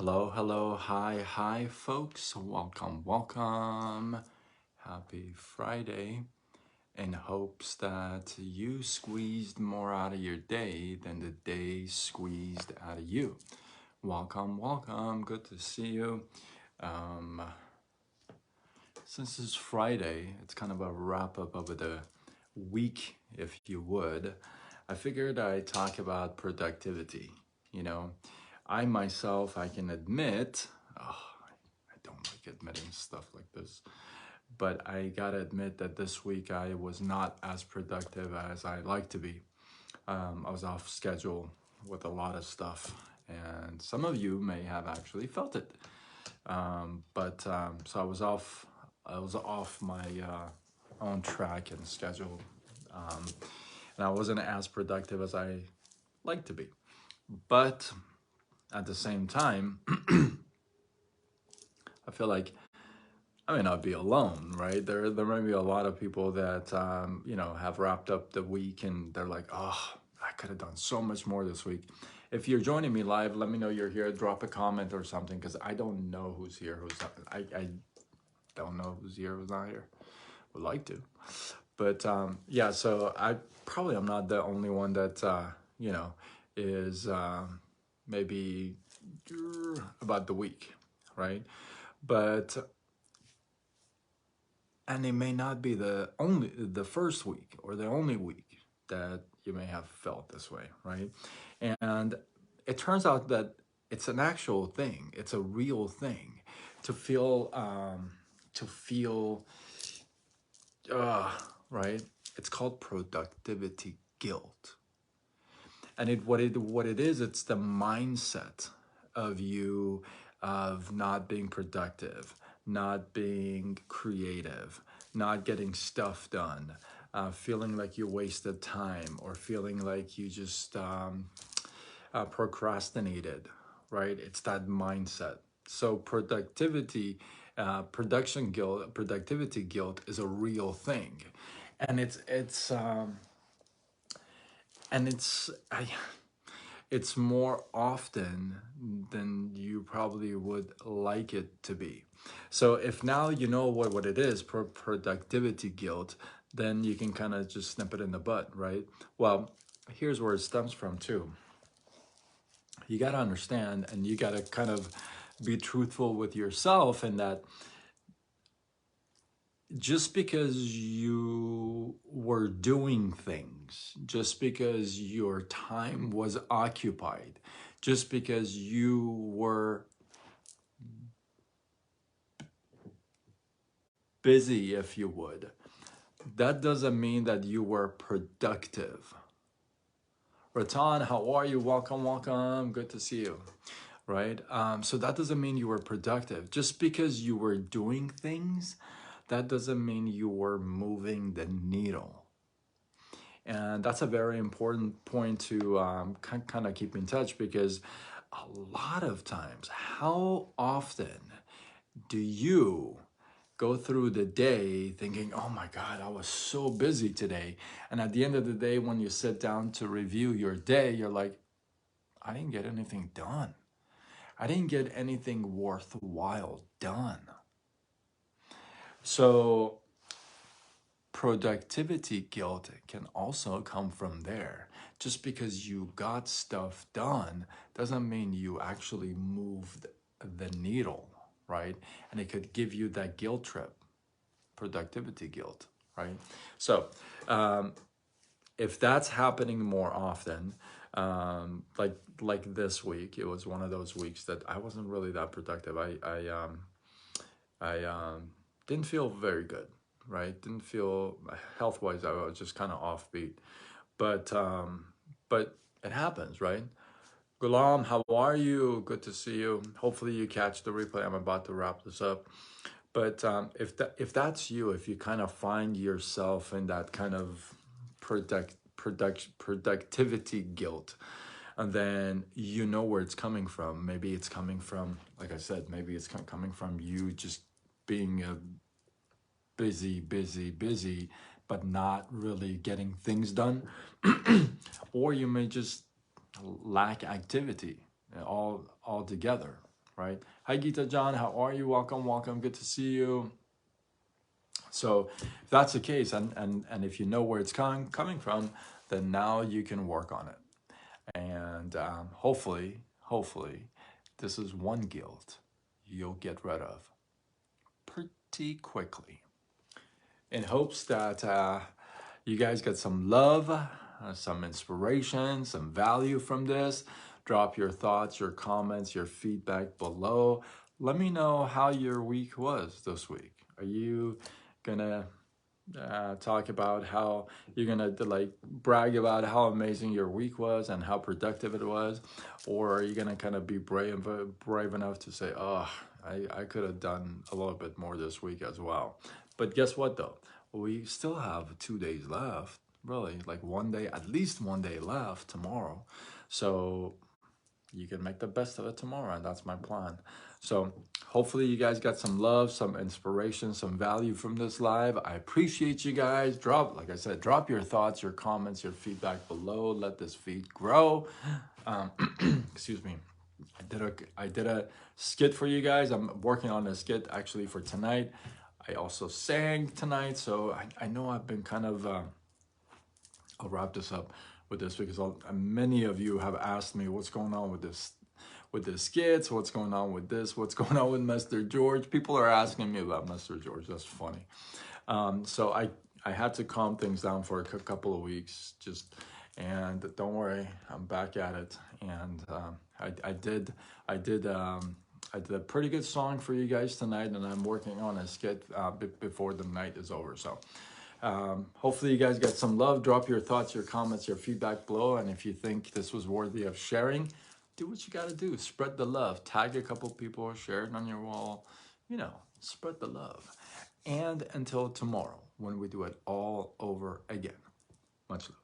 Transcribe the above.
Hello, hello, hi, folks. Welcome. Happy Friday. In hopes that you squeezed more out of your day than the day squeezed out of you. Welcome. Good to see you. Um, since it's Friday, it's kind of a wrap up of the week, if you would. I figured I'd talk about productivity. You know, I myself, I can admit, I don't like admitting stuff like this, but I gotta admit that this week I was not as productive as I like to be. I was off schedule with a lot of stuff, and some of you may have actually felt it. So I was off. I was off my own track and schedule, um, and I wasn't as productive as I like to be. But at the same time, I feel like I may not be alone, right? There may be a lot of people that have wrapped up the week and they're like, oh, I could have done so much more this week. If you're joining me live, let me know you're here. Drop a comment or something because I don't know who's here, who's not. I don't know who's here, who's not here. Would like to, but yeah. So I probably am not the only one that is maybe about the week, right? But and it may not be the first week or the only week that you may have felt this way, right? And it turns out that it's an actual thing. It's a real thing to feel uh, right. It's called productivity guilt, and what it is, it's the mindset of you of not being productive, not being creative, not getting stuff done, feeling like you wasted time, or feeling like you just procrastinated, right? It's that mindset. So productivity guilt is a real thing, and it's more often than you probably would like it to be. So if now you know what it is, productivity guilt, then you can kind of just snip it in the butt, right? Well, here's where it stems from too. You got to understand, and you got to kind of be truthful with yourself, in that just because you were doing things, just because your time was occupied, just because you were busy, if you would, that doesn't mean that you were productive. Ratan, how are you? Welcome. Good to see you. Right? So that doesn't mean you were productive. Just because you were doing things, that doesn't mean you were moving the needle. And that's a very important point to kind of keep in touch, because a lot of times, how often do you go through the day thinking, oh my God, I was so busy today. And at the end of the day, when you sit down to review your day, you're like, I didn't get anything done. I didn't get anything worthwhile done. So productivity guilt can also come from there. Just because you got stuff done doesn't mean you actually moved the needle, right? And it could give you that guilt trip, productivity guilt, right? So if that's happening more often, like this week, it was one of those weeks that I wasn't really that productive. I didn't feel very good, right? Didn't feel health wise. I was just kind of offbeat, but but it happens, right? Gulam, how are you? Good to see you. Hopefully you catch the replay. I'm about to wrap this up. But if that's you, if you kind of find yourself in that kind of productivity guilt, and then you know where it's coming from. Maybe it's coming from, like I said, maybe it's coming from you just being a busy, but not really getting things done, or you may just lack activity all together, right? Hi, Gita John. How are you? Welcome, welcome. Good to see you. So if that's the case, and if you know where it's coming from, then now you can work on it. And hopefully, this is one guilt you'll get rid of pretty quickly. In hopes that you guys get some love, some inspiration, some value from this. Drop your thoughts, your comments, your feedback below. Let me know how your week was this week. Are you gonna talk about how you're gonna like brag about how amazing your week was and how productive it was, or are you gonna kind of be brave enough to say, oh, I could have done a little bit more this week as well. But guess what though, we still have 2 days left, really, like one day, at least one day left tomorrow. So you can make the best of it tomorrow, and that's my plan. So hopefully you guys got some love, some inspiration, some value from this live. I appreciate you guys. Like I said, drop your thoughts, your comments, your feedback below. Let this feed grow. Excuse me. I did a skit for you guys. I'm working on a skit actually for tonight. I also sang tonight, so I know I've been kind of I'll wrap this up with this because many of you have asked me what's going on with the skits, what's going on with this, what's going on with Mr. George. People are asking me about Mr. George. That's funny. So I had to calm things down for a couple of weeks, and don't worry, I'm back at it. And I did a pretty good song for you guys tonight, and I'm working on a skit before the night is over. So hopefully you guys get some love. Drop your thoughts, your comments, your feedback below. And if you think this was worthy of sharing, do what you got to do. Spread the love. Tag a couple people, share it on your wall. Spread the love. And until tomorrow, when we do it all over again. Much love.